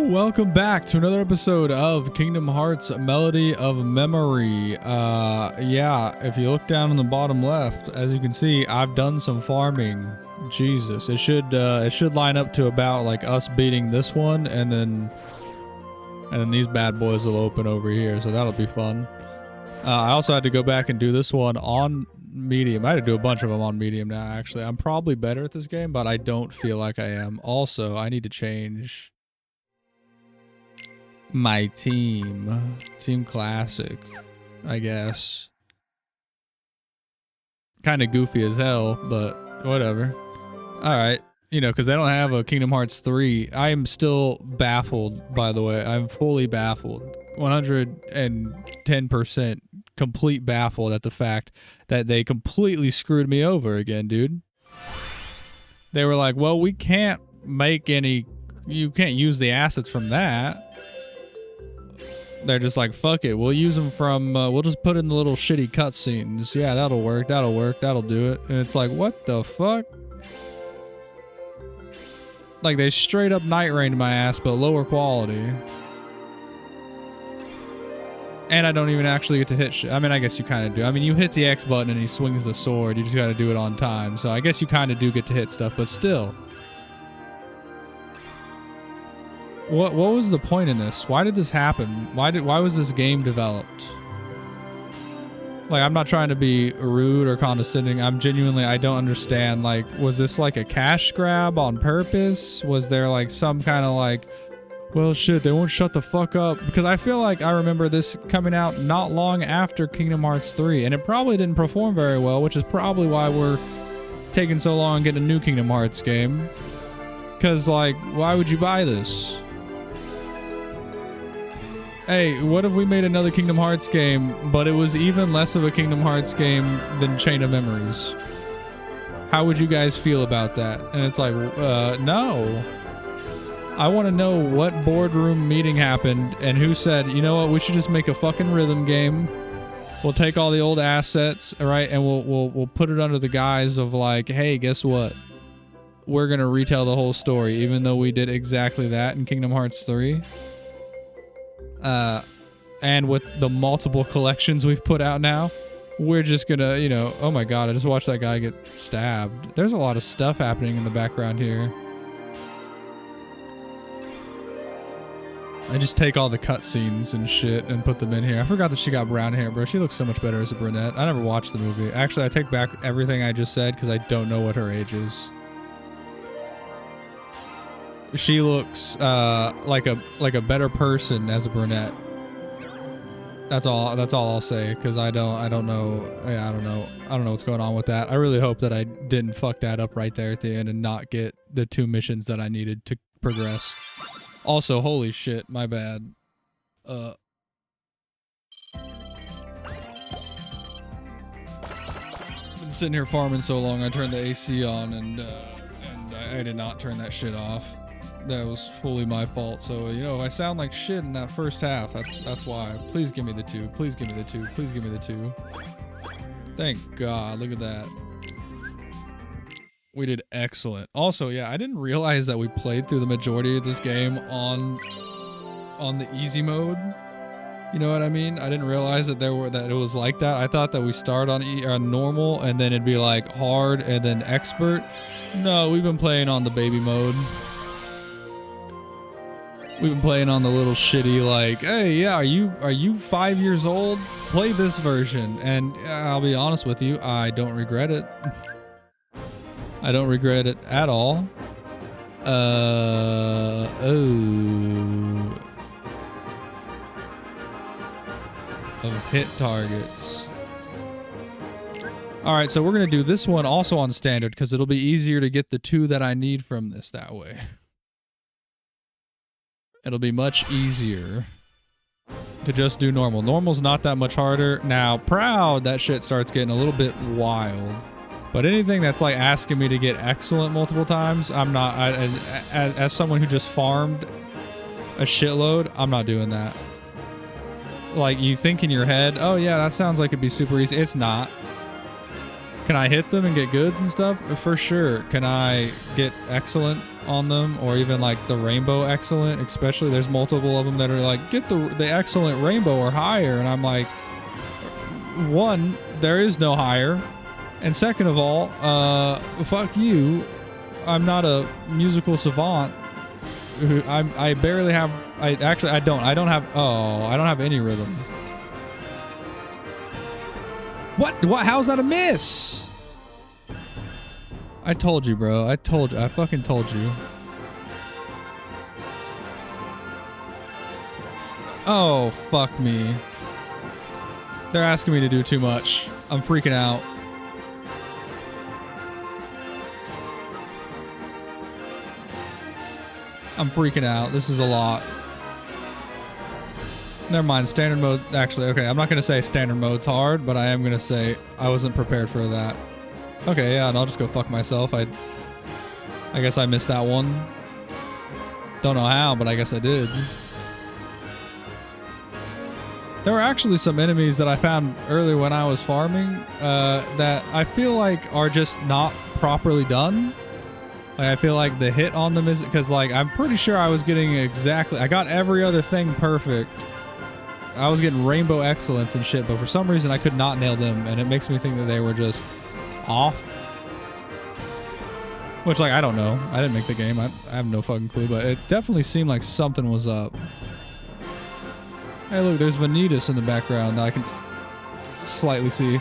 Welcome back to another episode of Kingdom Hearts Melody of Memory. Yeah, if you look down in the bottom left, as you can see, I've done some farming. Jesus, it should line up to about like us beating this one, and then these bad boys will open over here, so that'll be fun. I also had to go back and do this one on medium. I had to do a bunch of them on medium now, actually. I'm probably better at this game, but I don't feel like I am. Also, I need to change my team classic, I guess. Kind of goofy as hell, but whatever. All right, you know, because they don't have a Kingdom Hearts 3. I am still baffled, by the way. I'm fully baffled, 110% complete baffled at the fact that they completely screwed me over again, dude. They were like, well, we can't make any, you can't use the assets from that. They're just like, fuck it, we'll use them from, we'll just put in the little shitty cutscenes. Yeah, that'll work, that'll do it. And it's like, what the fuck? Like, they straight up night rained my ass, but lower quality. And I don't even actually get to hit shit. I mean, I guess you kind of do. I mean, you hit the X button and he swings the sword. You just gotta do it on time. So I guess you kind of do get to hit stuff, but still. What was the point in this? Why did this happen? Why was this game developed? Like, I'm not trying to be rude or condescending. I'm genuinely, I don't understand. Like, was this like a cash grab on purpose? Was there like some kind of like, well, shit, they won't shut the fuck up? Because I feel like I remember this coming out not long after Kingdom Hearts 3, and it probably didn't perform very well, which is probably why we're taking so long getting a new Kingdom Hearts game. Because, like, why would you buy this? Hey, what if we made another Kingdom Hearts game, but it was even less of a Kingdom Hearts game than Chain of Memories? How would you guys feel about that? And it's like, no. I want to know what boardroom meeting happened and who said, you know what, we should just make a fucking rhythm game. We'll take all the old assets, right, and we'll put it under the guise of like, hey, guess what? We're gonna retell the whole story, even though we did exactly that in Kingdom Hearts 3. And with the multiple collections we've put out now, we're just gonna, you know, oh my god, I just watched that guy get stabbed. There's a lot of stuff happening in the background here. I just take all the cutscenes and shit and put them in here. I forgot that she got brown hair, bro. She looks so much better as a brunette. I never watched the movie. Actually, I take back everything I just said because I don't know what her age is. She looks like a better person as a brunette. That's all I'll say, because I don't know. Yeah, I don't know what's going on with that. I really hope that I didn't fuck that up right there at the end and not get the 2 missions that I needed to progress. Also, holy shit, my bad. Been sitting here farming so long, I turned the AC on and I did not turn that shit off. That was fully my fault. So, you know, if I sound like shit in that first half, that's why. Please give me the 2. Please give me the 2. Please give me the 2. Thank God. Look at that. We did excellent. Also, yeah, I didn't realize that we played through the majority of this game on the easy mode. You know what I mean? I didn't realize that it was like that. I thought that we start on normal and then it'd be like hard and then expert. No, we've been playing on the baby mode. We've been playing on the little shitty, like, hey, yeah, are you 5 years old? Play this version. And I'll be honest with you, I don't regret it. I don't regret it at all. Oh. Of hit targets. Alright, so we're going to do this one also on standard, because it'll be easier to get the 2 that I need from this that way. It'll be much easier to just do normal. Normal's not that much harder. Now, proud, that shit starts getting a little bit wild. But anything that's like asking me to get excellent multiple times, I'm not, as someone who just farmed a shitload, I'm not doing that. Like, you think in your head, oh yeah, that sounds like it'd be super easy. It's not. Can I hit them and get goods and stuff? For sure. Can I get excellent? on them, or even like the rainbow excellent, especially there's multiple of them that are like, get the excellent rainbow or higher. And I'm like, one, there is no higher. And second of all, fuck you. I'm not a musical savant. I barely have, I don't have any rhythm. What? How's that a miss? I told you, bro. I fucking told you. Oh, fuck me. They're asking me to do too much. I'm freaking out. I'm freaking out. This is a lot. Never mind. Standard mode. Actually, okay. I'm not going to say standard mode's hard, but I am going to say I wasn't prepared for that. Okay, yeah, and I'll just go fuck myself. I guess I missed that one. Don't know how, but I guess I did. There were actually some enemies that I found earlier when I was farming that I feel like are just not properly done. Like, I feel like the hit on them is, because like I'm pretty sure I was getting exactly, I got every other thing perfect. I was getting rainbow excellence and shit, but for some reason I could not nail them, and it makes me think that they were just off. Which, like, I don't know. I didn't make the game. I have no fucking clue, but it definitely seemed like something was up. Hey, look, there's Vanitas in the background that I can slightly see.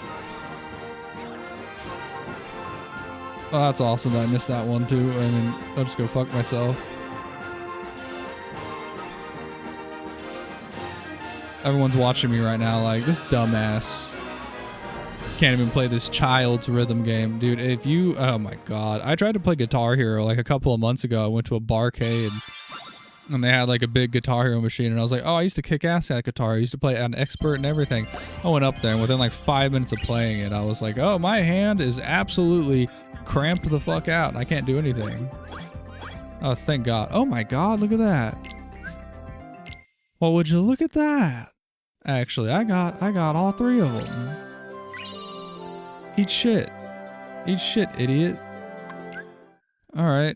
Oh, that's awesome that I missed that one, too. I mean, I'll just go fuck myself. Everyone's watching me right now like, this dumbass can't even play this child's rhythm game. Dude, if you... Oh, my God. I tried to play Guitar Hero, like, a couple of months ago. I went to a barcade, and they had, like, a big Guitar Hero machine, and I was like, oh, I used to kick ass at guitar. I used to play on expert and everything. I went up there, and within, like, 5 minutes of playing it, I was like, oh, my hand is absolutely cramped the fuck out, and I can't do anything. Oh, thank God. Oh, my God, look at that. Well, would you look at that? Actually, I got all three of them. Eat shit. Eat shit, idiot. Alright,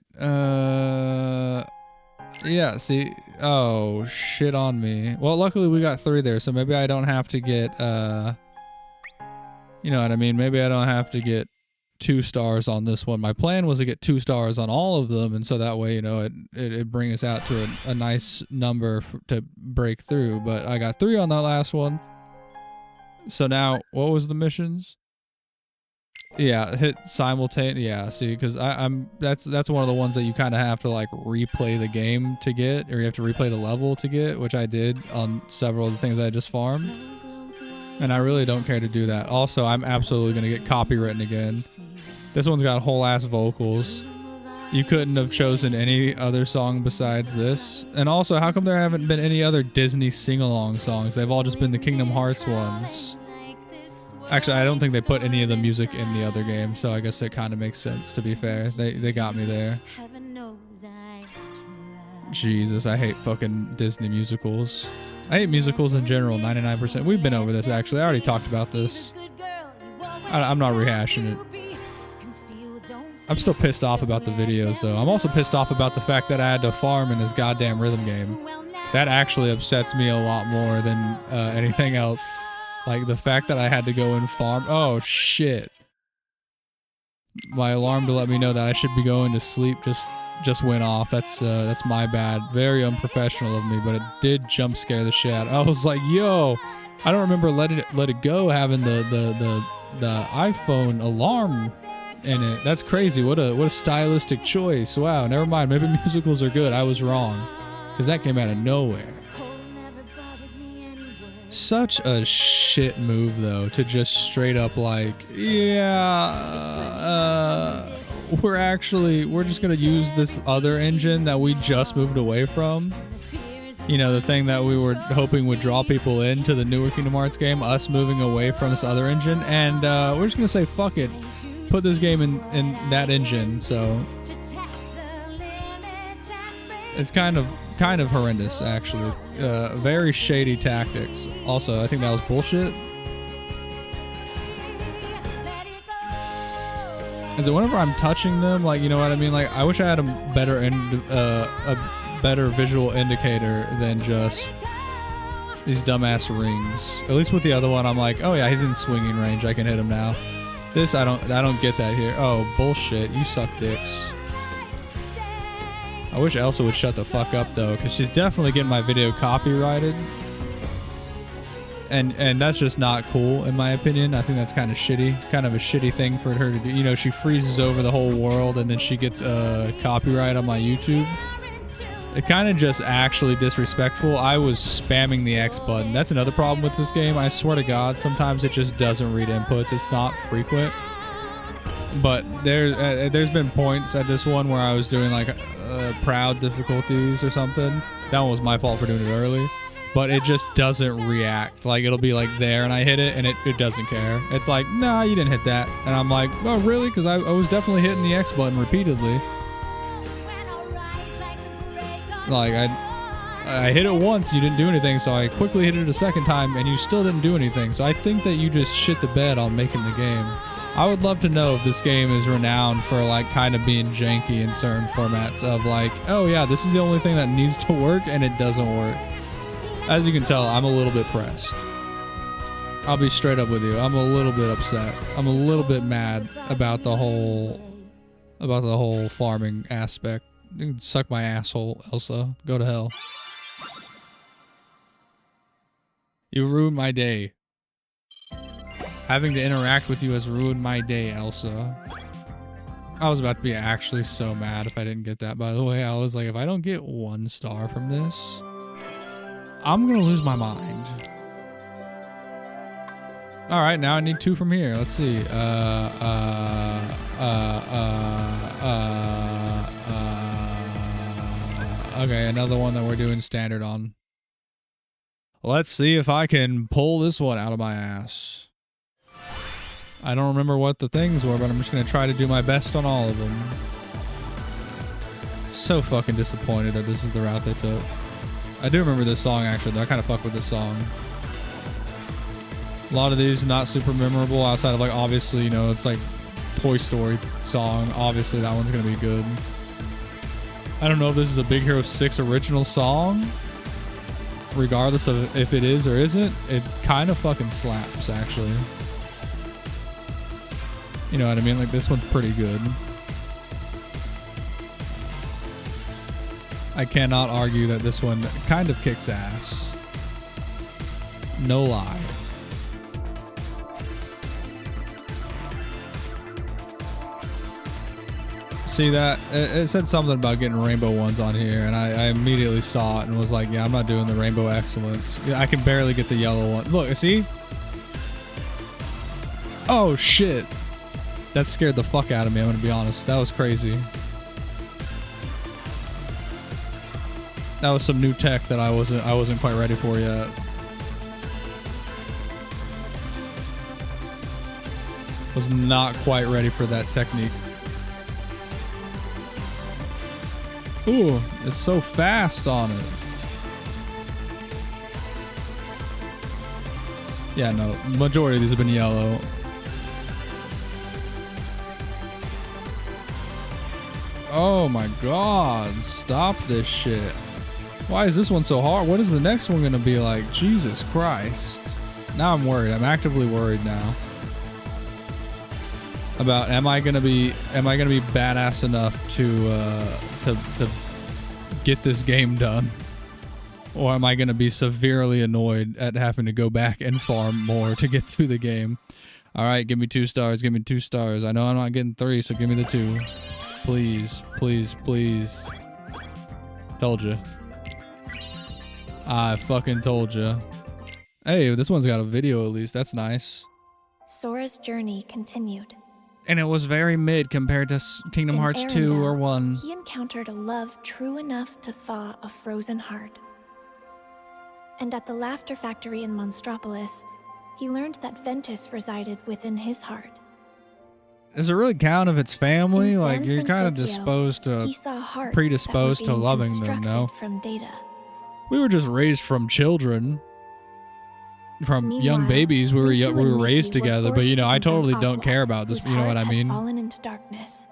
yeah, see, oh, shit on me. Well, luckily we got 3 there, so maybe I don't have to get, you know what I mean? Maybe I don't have to get 2 stars on this one. My plan was to get 2 stars on all of them, and so that way, you know, it bring us out to a nice number to break through, but I got 3 on that last one. So now, what was the missions? Yeah, hit simultaneous. Yeah, see, because that's one of the ones that you kind of have to like replay the game to get, or you have to replay the level to get, which I did on several of the things that I just farmed. And I really don't care to do that. Also, I'm absolutely gonna get copywritten again. This one's got whole ass vocals. You couldn't have chosen any other song besides this. And also, how come there haven't been any other Disney sing-along songs? They've all just been the Kingdom Hearts ones. Actually, I don't think they put any of the music in the other game, so I guess it kind of makes sense, to be fair. They got me there. Jesus, I hate fucking Disney musicals. I hate musicals in general, 99%. We've been over this, actually. I already talked about this. I'm not rehashing it. I'm still pissed off about the videos, though. I'm also pissed off about the fact that I had to farm in this goddamn rhythm game. That actually upsets me a lot more than anything else. Like, the fact that I had to go and farm... Oh, shit. My alarm to let me know that I should be going to sleep just went off. That's my bad. Very unprofessional of me, but it did jump scare the shit out. I was like, yo, I don't remember let it go having the iPhone alarm in it. That's crazy. What a stylistic choice. Wow, never mind. Maybe musicals are good. I was wrong. Because that came out of nowhere. Such a shit move, though, to just straight up like, yeah, we're just gonna use this other engine that we just moved away from. You know, the thing that we were hoping would draw people into the newer Kingdom Hearts game, us moving away from this other engine, and we're just gonna say, fuck it, put this game in that engine. So it's kind of horrendous, actually. Very shady tactics. Also, I think that was bullshit. Is it whenever I'm touching them, like, you know what I mean? Like, I wish I had a better visual indicator than just these dumbass rings. At least with the other one, I'm like, oh yeah, he's in swinging range. I can hit him now. This, I don't get that here. Oh, bullshit. You suck dicks. I wish Elsa would shut the fuck up though, because she's definitely getting my video copyrighted. And that's just not cool in my opinion. I think that's kind of shitty. Kind of a shitty thing for her to do. You know, she freezes over the whole world and then she gets copyright on my YouTube. It kind of just actually disrespectful. I was spamming the X button. That's another problem with this game. I swear to God, sometimes it just doesn't read inputs. It's not frequent. But there's been points at this one where I was doing like proud difficulties or something. That one was my fault for doing it early. But it just doesn't react. Like, it'll be like there and I hit it and it doesn't care. It's like, nah, you didn't hit that. And I'm like, oh, really? Because I was definitely hitting the X button repeatedly. Like, I hit it once, you didn't do anything, so I quickly hit it a second time and you still didn't do anything. So I think that you just shit the bed on making the game. I would love to know if this game is renowned for like kind of being janky in certain formats of like, oh yeah, this is the only thing that needs to work and it doesn't work. As you can tell, I'm a little bit pressed. I'll be straight up with you. I'm a little bit upset. I'm a little bit mad about the whole farming aspect. You can suck my asshole, Elsa. Go to hell. You ruined my day. Having to interact with you has ruined my day, Elsa. I was about to be actually so mad if I didn't get that, by the way. I was like, if I don't get 1 star from this, I'm gonna lose my mind. All right, now I need 2 from here. Let's see. Okay, another one that we're doing standard on. Let's see if I can pull this one out of my ass. I don't remember what the things were, but I'm just gonna try to do my best on all of them. So fucking disappointed that this is the route they took. I do remember this song actually, though. I kind of fuck with this song. A lot of these not super memorable outside of like, obviously, you know, it's like Toy Story song. Obviously that one's gonna be good. I don't know if this is a Big Hero 6 original song. Regardless of if it is or isn't, it kind of fucking slaps actually. You know what I mean? Like, this one's pretty good. I cannot argue that this one kind of kicks ass. No lie. See that? It said something about getting rainbow ones on here, and I immediately saw it and was like, yeah, I'm not doing the rainbow excellence. I can barely get the yellow one. Look, see? Oh, shit. That scared the fuck out of me, I'm gonna be honest. That was crazy. That was some new tech that I wasn't quite ready for yet. Was not quite ready for that technique. Ooh, it's so fast on it. Yeah, no, majority of these have been yellow. Oh my god, stop this shit. Why is this one so hard? What is the next one gonna be like? Jesus Christ. Now I'm worried. I'm actively worried now. About am I gonna be badass enough to get this game done? Or am I gonna be severely annoyed at having to go back and farm more to get through the game? Alright, give me 2 stars, give me 2 stars. I know I'm not getting 3, so give me the 2. Please, please, please. Told you. I fucking told you. Hey, this one's got a video at least. That's nice. Sora's journey continued. And it was very mid compared to Kingdom Hearts 2 or 1. He encountered a love true enough to thaw a frozen heart. And at the Laughter Factory in Monstropolis, he learned that Ventus resided within his heart. Does it really count if it's family? Like, you're kind of predisposed to loving them, no? From data. We were just raised from children. from young Meanwhile, babies. We were Riku we and were raised Miki were together, but forced you know, to I confront totally don't Aqua, care about this. whose You know what heart I had mean? fallen into darkness.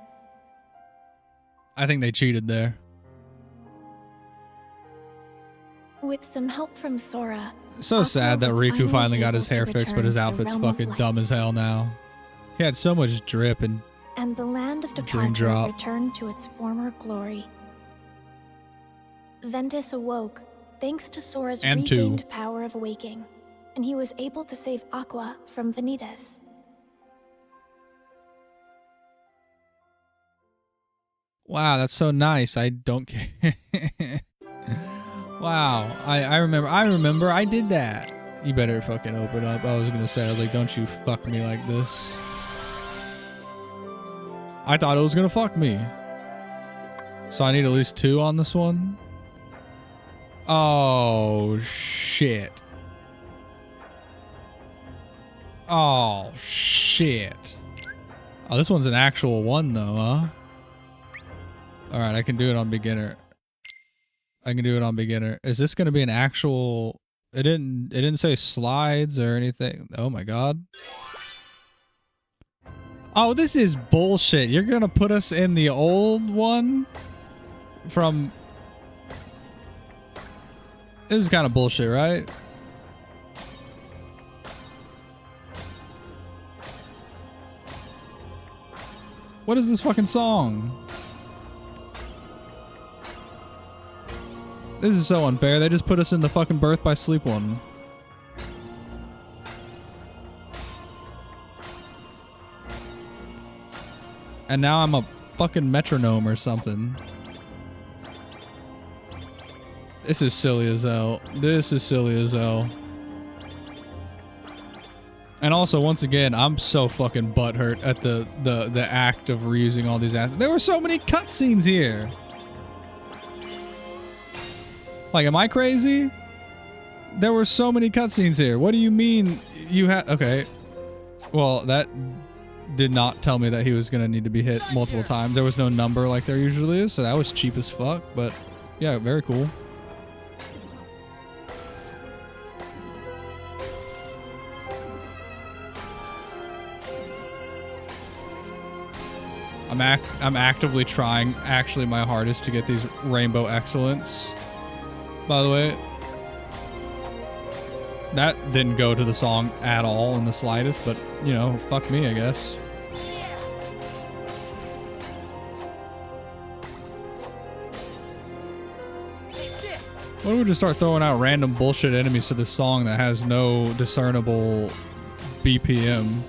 I think they cheated there. With some help from Sora, So Aqua sad that was Riku finally got able his to hair fixed, but return his to the outfit's realm of fucking light. dumb as hell now. He had so much drip and And the land of Dream departure drop. returned to its former glory. Ventus awoke thanks to Sora's And two. regained power of waking, and he was able to save Aqua from Vanitas. wow, that's so nice. I don't care. Wow, I remember I did that. You better fucking open up. I was gonna say, I was like, don't you fuck me like this. I thought it was gonna fuck me. So I need at least 2 on this one. Oh shit. Oh shit. Oh, this one's an actual one though, huh? Alright, I can do it on beginner. I can do it on beginner. Is this gonna be an actual... It didn't say slides or anything. Oh my god. Oh, this is bullshit. You're gonna put us in the old one from... This is kind of bullshit, right? What is this fucking song? This is so unfair. They just put us in the fucking Birth by Sleep one. And now I'm a fucking metronome or something. This is silly as hell. This is silly as hell. And also, once again, I'm so fucking butthurt at the act of reusing all these assets. There were so many cutscenes here. Like, am I crazy? There were so many cutscenes here. What do you mean you had... Okay. Well, that did not tell me that he was going to need to be hit multiple times. There was no number like there usually is, so that was cheap as fuck. But, yeah, very cool. I'm actively trying, actually, my hardest to get these Rainbow Excellence. By the way, that didn't go to the song at all in the slightest, but, you know, fuck me, I guess. What if we just start throwing out random bullshit enemies to this song that has no discernible BPM?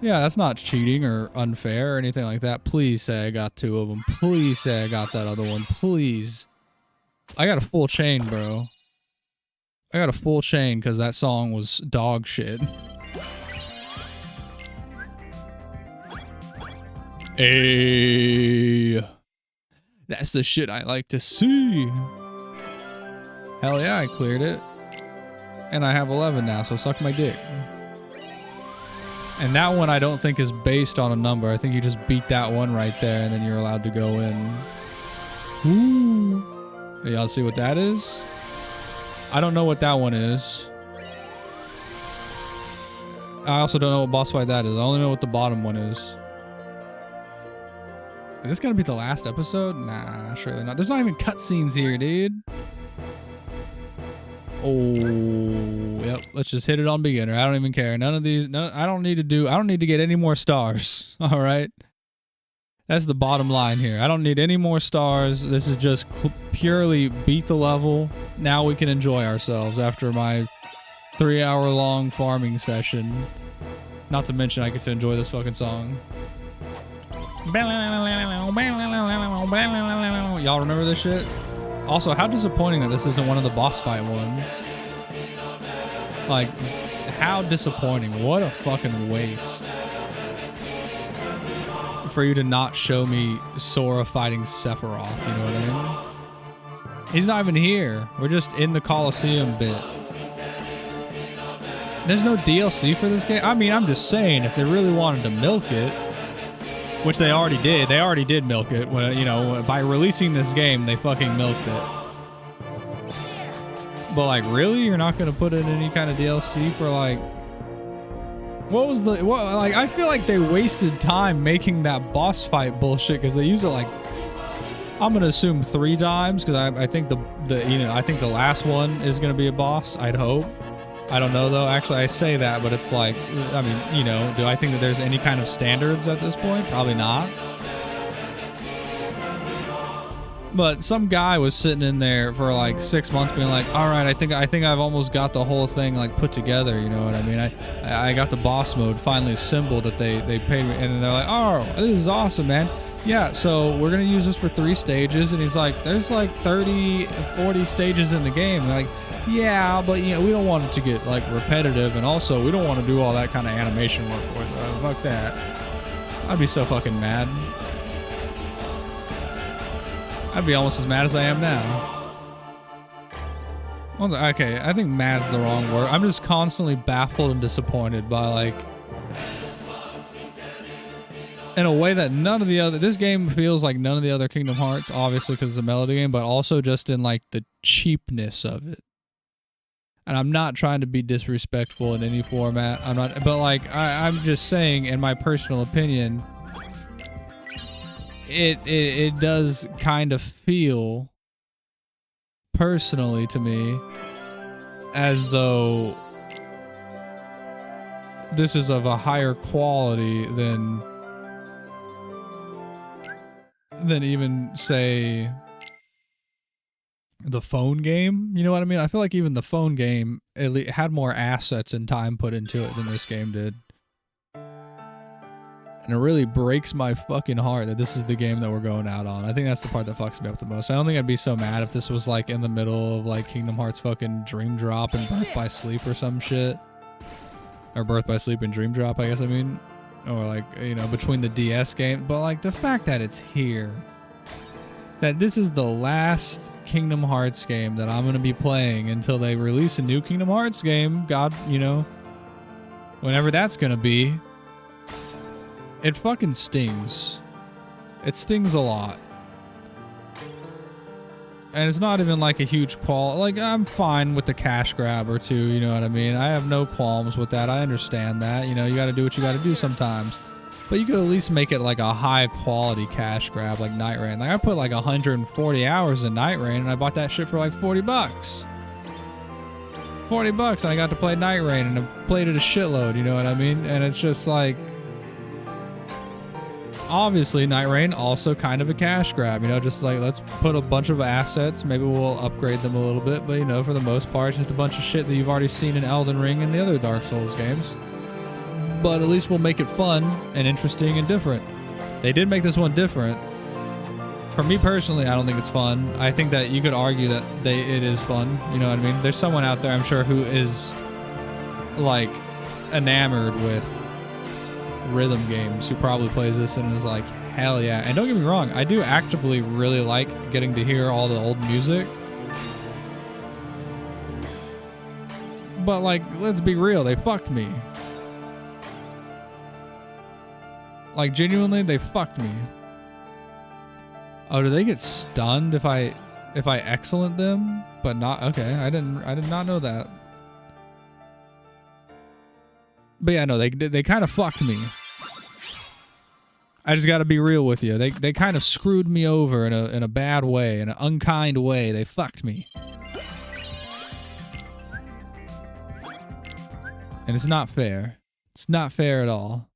Yeah, that's not cheating or unfair or anything like that. Please say I got 2 of them. Please say I got that other one. Please. I got a full chain, bro. I got a full chain because that song was dog shit. Hey. That's the shit I like to see. Hell yeah, I cleared it. And I have 11 now, so suck my dick. And that one I don't think is based on a number. I think you just beat that one right there and then you're allowed to go in. Ooh. Y'all see what that is? I don't know what that one is. I also don't know what boss fight that is. I only know what the bottom one is. Is this gonna be the last episode? Nah, surely not. There's not even cutscenes here, dude. Oh, yep. Let's just hit it on beginner. I don't even care. None of these. No, I don't need to get any more stars. All right. That's the bottom line here. I don't need any more stars. This is just purely beat the level. Now we can enjoy ourselves after my 3-hour-long farming session. Not to mention I get to enjoy this fucking song. Y'all remember this shit? Also, how disappointing that this isn't one of the boss fight ones. Like, how disappointing. What a fucking waste. For you to not show me Sora fighting Sephiroth, you know what I mean? He's not even here. We're just in the Coliseum bit. There's no DLC for this game? I mean, I'm just saying, if they really wanted to milk it, which they already did. They already did milk it. When, you know, by releasing this game, they fucking milked it. But like, really? You're not gonna put in any kind of DLC for like, like, I feel like they wasted time making that boss fight bullshit because they use it like, I'm gonna assume 3 times because I think I think the last one is gonna be a boss. I'd hope. I don't know though. Actually, I say that, but it's like, I mean, do I think that there's any kind of standards at this point? Probably not. But some guy was sitting in there for like 6 months being like, all right, I think I've almost got the whole thing like put together. You know what I mean? I got the boss mode finally assembled that they paid me. And then they're like, oh, this is awesome, man. Yeah, so we're going to use this for 3 stages. And he's like, there's like 30, 40 stages in the game. And like, yeah, but we don't want it to get like repetitive. And also we don't want to do all that kind of animation work for it. So fuck that. I'd be so fucking mad. I'd be almost as mad as I am now. Okay, I think mad's the wrong word. I'm just constantly baffled and disappointed by like, in a way that this game feels like none of the other Kingdom Hearts, obviously because it's a Melody game, but also just in like the cheapness of it. And I'm not trying to be disrespectful in any format. I'm not, but like, I'm just saying, in my personal opinion, it does kind of feel personally to me as though this is of a higher quality than even say the phone game. You know what I mean? I feel like even the phone game had more assets and time put into it than this game did. And it really breaks my fucking heart that this is the game that we're going out on. I think that's the part that fucks me up the most. I don't think I'd be so mad if this was like in the middle of like Kingdom Hearts fucking Dream Drop and Birth by Sleep or some shit. Or Birth by Sleep and Dream Drop, I guess I mean. Or like, between the DS game. But like the fact that it's here. That this is the last Kingdom Hearts game that I'm going to be playing until they release a new Kingdom Hearts game. God, whenever that's going to be. It fucking stings. It stings a lot. And it's not even like a huge like, I'm fine with the cash grab or two, you know what I mean? I have no qualms with that. I understand that. You gotta do what you gotta do sometimes. But you could at least make it like a high quality cash grab like Night Rain. Like I put like 140 hours in Night Rain and I bought that shit for like $40. $40 and I got to play Night Rain and I played it a shitload, you know what I mean? And it's just like, obviously Night Rain also kind of a cash grab, just like let's put a bunch of assets, maybe we'll upgrade them a little bit, but for the most part it's just a bunch of shit that you've already seen in Elden Ring and the other Dark Souls games. But at least we'll make it fun and interesting and different. They did make this one different. For me personally, I don't think it's fun. I think that you could argue that it is fun, you know what I mean? There's someone out there, I'm sure, who is like enamored with rhythm games who probably plays this and is like, hell yeah. And don't get me wrong, I do actively really like getting to hear all the old music. But like, let's be real, they fucked me. Like genuinely, they fucked me. Oh, do they get stunned if I excellent them? But not okay, I did not know that. But yeah, no, they kind of fucked me. I just got to be real with you. They kind of screwed me over in a bad way, in an unkind way. They fucked me. And it's not fair. It's not fair at all.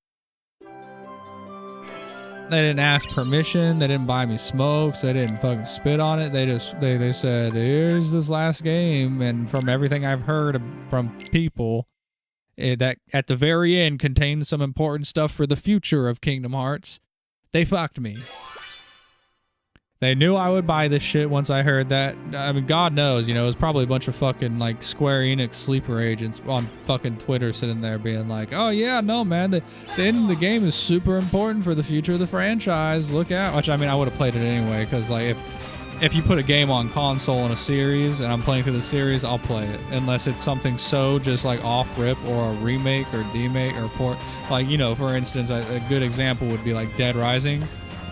They didn't ask permission. They didn't buy me smokes. They didn't fucking spit on it. They said, here's this last game. And from everything I've heard from people, that at the very end contains some important stuff for the future of Kingdom Hearts. They fucked me. They knew I would buy this shit once I heard that. I mean, God knows, it was probably a bunch of fucking like Square Enix sleeper agents on fucking Twitter sitting there being like, oh yeah, no man, the end of the game is super important for the future of the franchise. Look out. Which I mean, I would have played it anyway, because like if you put a game on console in a series and I'm playing through the series, I'll play it. Unless it's something so just like off rip or a remake or demake or port. Like, for instance, a good example would be like Dead Rising,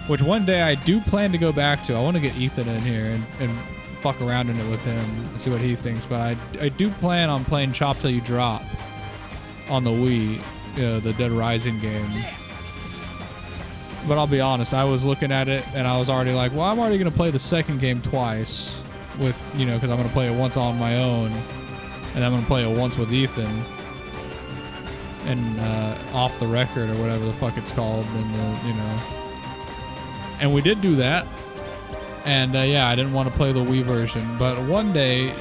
which one day I do plan to go back to. I want to get Ethan in here and fuck around in it with him and see what he thinks. But I do plan on playing Chop Till You Drop on the Wii, the Dead Rising game. But I'll be honest, I was looking at it and I was already like, well, I'm already going to play the second game twice with, because I'm going to play it once on my own and I'm going to play it once with Ethan and off the record or whatever the fuck it's called. And, and we did do that. And yeah, I didn't want to play the Wii version, but one day,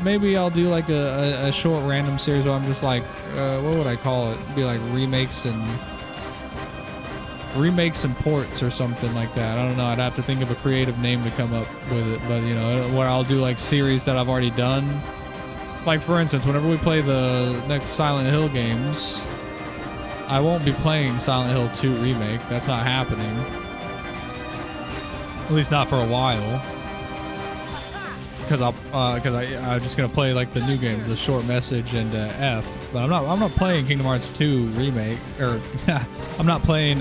maybe I'll do like a short random series where I'm just like, what would I call it? Be like remakes and ports or something like that. I don't know. I'd have to think of a creative name to come up with it, but where I'll do like series that I've already done. Like for instance, whenever we play the next Silent Hill games, I won't be playing Silent Hill 2 Remake. That's not happening. At least not for a while. Because I'm just gonna play like the new games, the Short Message and F. But I'm not playing Kingdom Hearts 2 Remake, or I'm not playing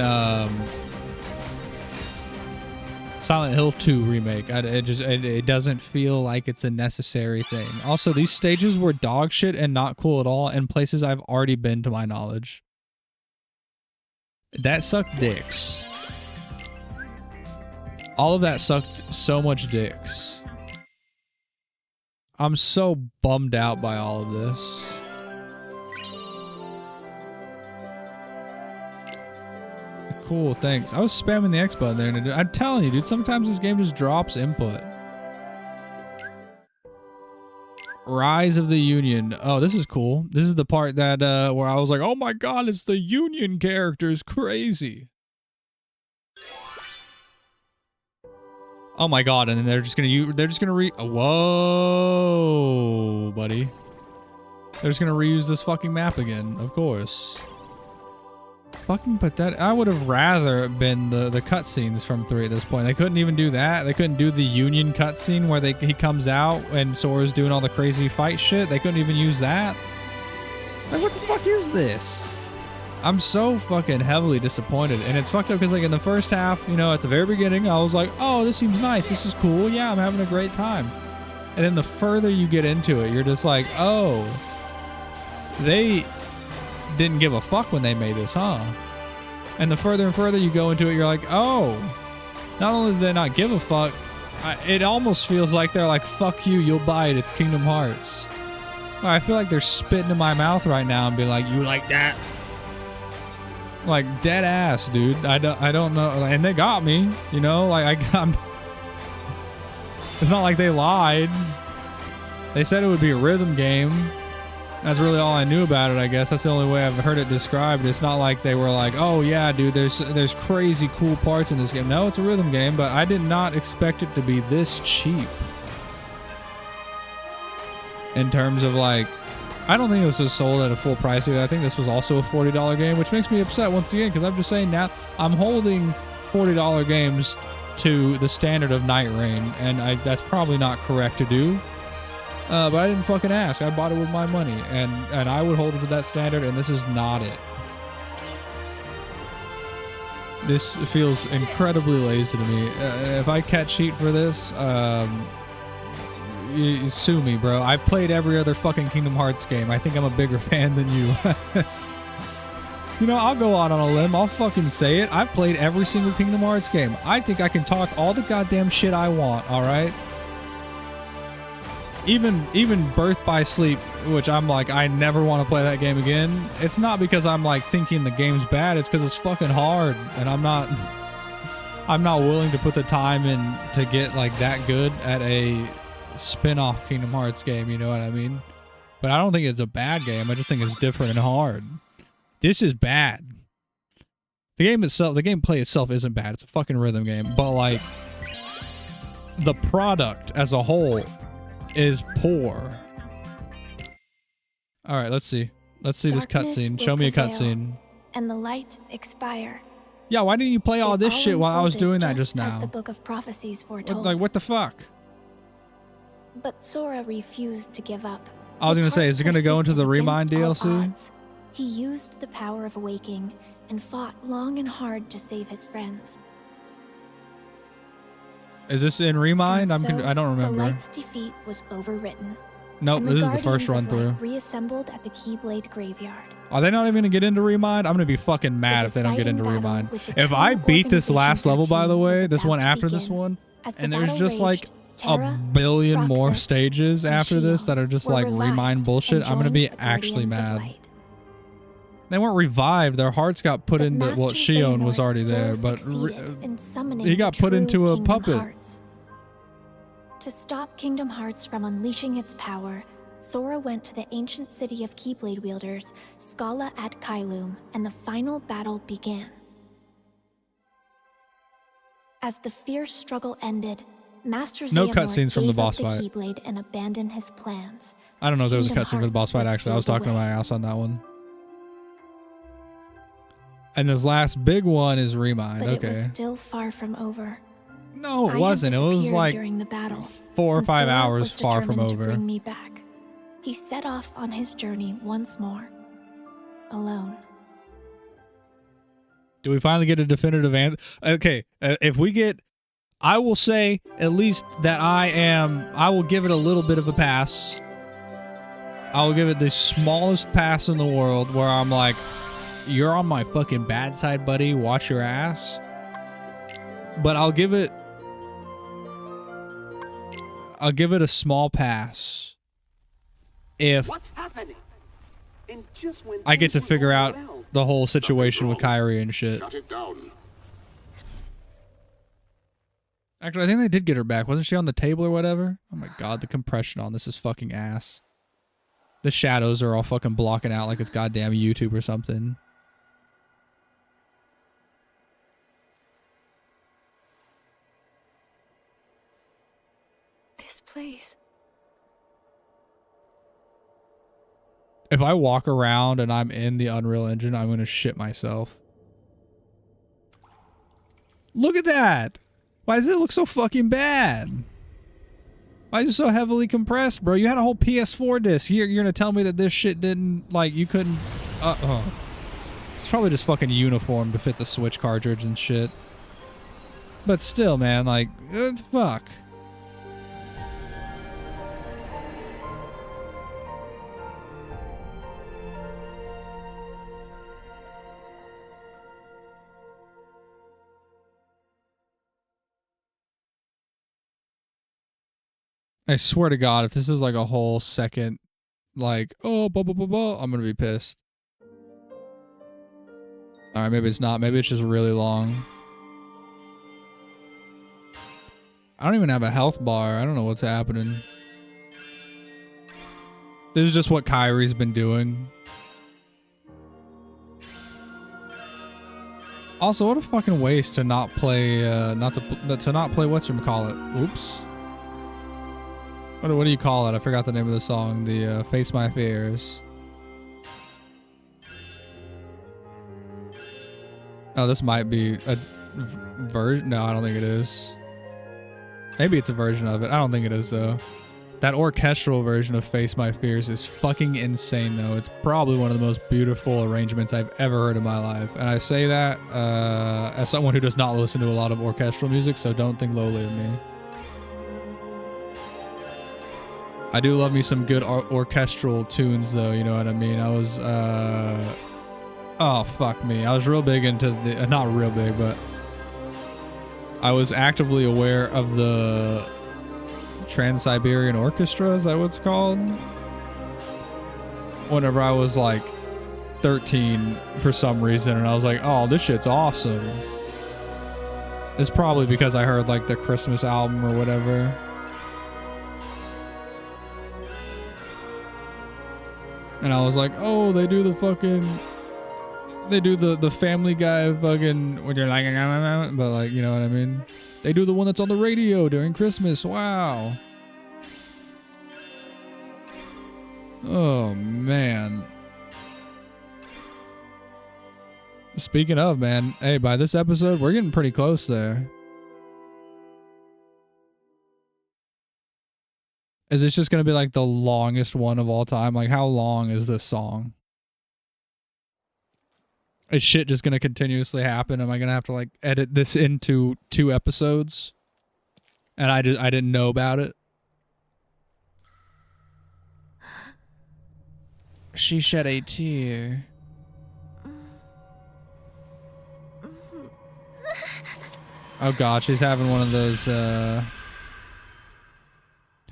Silent Hill 2 Remake. It doesn't feel like it's a necessary thing. Also, these stages were dog shit and not cool at all in places I've already been to my knowledge. That sucked dicks. All of that sucked so much dicks. I'm so bummed out by all of this. Cool, thanks. I was spamming the X button there, and I'm telling you, dude, sometimes this game just drops input. Rise of the Union. Oh, this is cool. This is the part that where I was like, oh my god, it's the Union characters, crazy. Oh my god, and then they're just gonna whoa, buddy. They're just gonna reuse this fucking map again, of course. Fucking pathetic. I would have rather been the cutscenes from 3 at this point. They couldn't even do that. They couldn't do the Union cutscene where he comes out and Sora's doing all the crazy fight shit. They couldn't even use that. Like, what the fuck is this? I'm so fucking heavily disappointed, and it's fucked up because like in the first half, at the very beginning, I was like, oh, this seems nice, this is cool, yeah, I'm having a great time. And then the further you get into it, you're just like, oh, they didn't give a fuck when they made this, huh? And the further and further you go into it, you're like, oh, not only did they not give a fuck, it almost feels like they're like, fuck you, you'll buy it, it's Kingdom Hearts. I feel like they're spitting in my mouth right now and be like, you like that? Like dead ass, dude. I don't know, and they got me. Like it's not like they lied. They said it would be a rhythm game. That's really all I knew about it, I guess. That's the only way I've heard it described. It's not like they were like, oh yeah, dude, there's crazy cool parts in this game. No, it's a rhythm game, but I did not expect it to be this cheap. In terms of like, I don't think it was just sold at a full price either. I think this was also a $40 game, which makes me upset once again, because I'm just saying now I'm holding $40 games to the standard of Night Rain, and that's probably not correct to do. But I didn't fucking ask. I bought it with my money, and I would hold it to that standard, and this is not it. This feels incredibly lazy to me. If I catch heat for this, you sue me, bro. I've played every other fucking Kingdom Hearts game. I think I'm a bigger fan than you. I'll go out on a limb. I'll fucking say it. I've played every single Kingdom Hearts game. I think I can talk all the goddamn shit I want, alright? Even Birth by Sleep, which I'm like, I never want to play that game again. It's not because I'm like thinking the game's bad. It's because it's fucking hard, and I'm not willing to put the time in to get like that good at a spin-off Kingdom Hearts game, you know what I mean? But I don't think it's a bad game. I just think it's different and hard. This is bad. The gameplay itself isn't bad. It's a fucking rhythm game, but like the product as a whole is poor. All right, let's see this cutscene. Show me a cutscene. And the light expire. Yeah, why didn't you play all this shit while I was doing that just now? As the book of prophecies foretold. What the fuck? But Sora refused to give up. I was gonna say, is it gonna go into the Remind DLC? He used the power of waking and fought long and hard to save his friends. Is this in Remind? I don't The remember. Light's defeat was overwritten. Nope, and this is the Guardians first of run through. Light reassembled at the Keyblade Graveyard. Are they not even gonna get into Remind? I'm gonna be fucking mad if they don't get into deciding Remind. battle with the If I true beat this organization last level, by the 13 was way, this about one to after this begin. one, As the and there's battle just like raged, a Terra, billion more Roxas, stages and after this Shio that are just were like revived Remind bullshit, and I'm gonna be joined the actually Guardians of mad. Light. They weren't revived. Their hearts got put into. Well, Master Shion was Xehanort already still there, but succeeded in summoning he got the put true into a Kingdom puppet. Hearts. To stop Kingdom Hearts from unleashing its power, Sora went to the ancient city of Keyblade wielders, Scala at Kylum, and the final battle began. As the fierce struggle ended, Master No Xehanort cutscenes from the gave up boss fight. Keyblade and abandoned his plans. I don't know if there was a Kingdom cutscene for the boss Hearts fight. was Actually, I was sealed talking to away. my ass on that one. And this last big one is Remind. But it was Okay. still far from over. No, it I had wasn't. It was disappeared like during the battle, 4 or and 5 Sora hours was far from determined to over. bring me back. He set off on his journey once more, alone. Do we finally get a definitive answer? Okay, if we get, I will say at least that I will give it a little bit of a pass. I will give it the smallest pass in the world where I'm like, you're on my fucking bad side, buddy. Watch your ass. But I'll give it a small pass if What's happening? And just when I get to things were figure going out well, the whole situation with Kyrie and shit. Shut it down. Actually, I think they did get her back. Wasn't she on the table or whatever? Oh my god, the compression on this is fucking ass. The shadows are all fucking blocking out like it's goddamn YouTube or something. This place. If I walk around and I'm in the Unreal Engine, I'm gonna shit myself. Look at that! Why does it look so fucking bad? Why is it so heavily compressed, bro? You had a whole PS4 disc. You're gonna tell me that this shit didn't, like, you couldn't... It's probably just fucking uniform to fit the Switch cartridge and shit. But still, man, like, fuck. I swear to God, if this is like a whole second, like, oh, blah, blah, blah, blah, I'm going to be pissed. All right, maybe it's not. Maybe it's just really long. I don't even have a health bar. I don't know what's happening. This is just what Kyrie's been doing. Also, what a fucking waste to not play, to not play whatchamacallit. Oops. What do you call it? I forgot the name of the song. The Face My Fears. Oh, this might be a version. No, I don't think it is. Maybe it's a version of it. I don't think it is, though. That orchestral version of Face My Fears is fucking insane, though. It's probably one of the most beautiful arrangements I've ever heard in my life. And I say that as someone who does not listen to a lot of orchestral music, so don't think lowly of me. I do love me some good orchestral tunes, though, you know what I mean? I was, oh, fuck me. I was real big into the, not real big, but I was actively aware of the Trans-Siberian Orchestra, is that what it's called? Whenever I was like 13 for some reason, and I was like, oh, this shit's awesome. It's probably because I heard like the Christmas album or whatever. And I was like, oh, they do the fucking, they do the Family Guy fucking, when you're like, but like, you know what I mean? They do the one that's on the radio during Christmas. Wow. Oh, man. Speaking of, man, hey, by this episode, we're getting pretty close there. Is this just going to be like the longest one of all time? Like, how long is this song? Is shit just going to continuously happen? Am I going to have to like edit this into 2 episodes? And I didn't know about it. She shed a tear. Oh god, she's having one of those,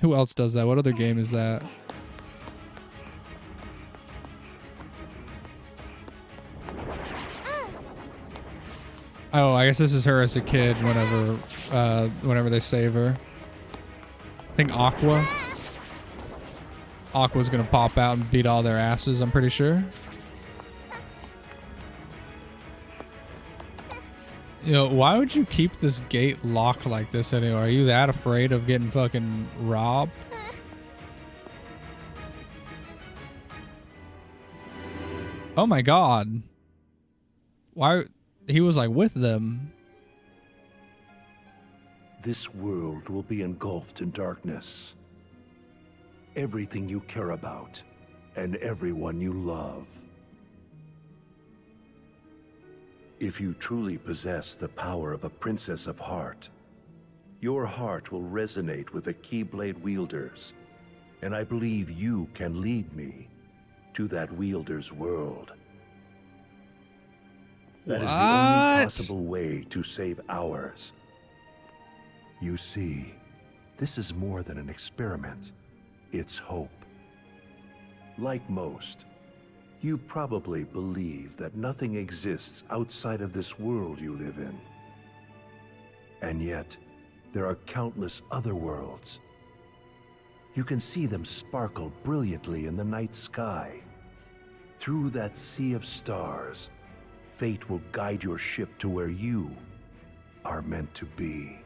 who else does that? What other game is that? Oh, I guess this is her as a kid whenever they save her. I think Aqua's gonna pop out and beat all their asses, I'm pretty sure. You know, why would you keep this gate locked like this anyway? Are you that afraid of getting fucking robbed? Oh my god. Why? He was like with them. This world will be engulfed in darkness. Everything you care about and everyone you love. If you truly possess the power of a princess of heart, your heart will resonate with the Keyblade wielders, and I believe you can lead me to that wielder's world. That is the only possible way to save ours. You see, this is more than an experiment. It's hope. Like most, you probably believe that nothing exists outside of this world you live in. And yet, there are countless other worlds. You can see them sparkle brilliantly in the night sky. Through that sea of stars, fate will guide your ship to where you are meant to be.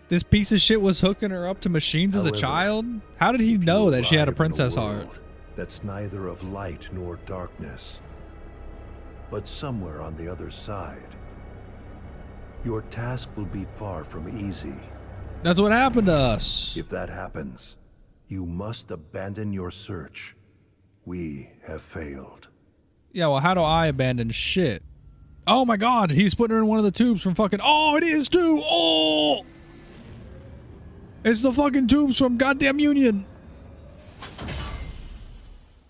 This piece of shit was hooking her up to machines as a child? How did he know that she had a princess heart? That's neither of light nor darkness, but somewhere on the other side. Your task will be far from easy. That's what happened to us. If that happens, you must abandon your search. We have failed. Yeah, well, how do I abandon shit? Oh my god, he's putting her in one of the tubes from fucking... Oh, it is too! Oh! It's the fucking tubes from goddamn Union.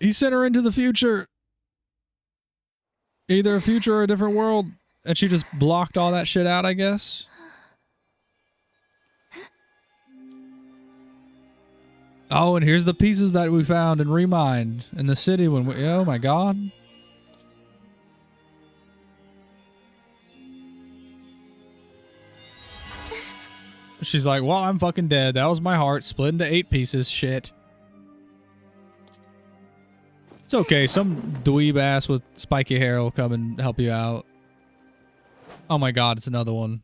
He sent her into the future. Either a future or a different world. And she just blocked all that shit out, I guess. Oh, and here's the pieces that we found in Remind in the city when we... Oh my god. She's like, well, I'm fucking dead. That was my heart split into 8 pieces. Shit. It's okay. Some dweeb ass with spiky hair will come and help you out. Oh my god, it's another one.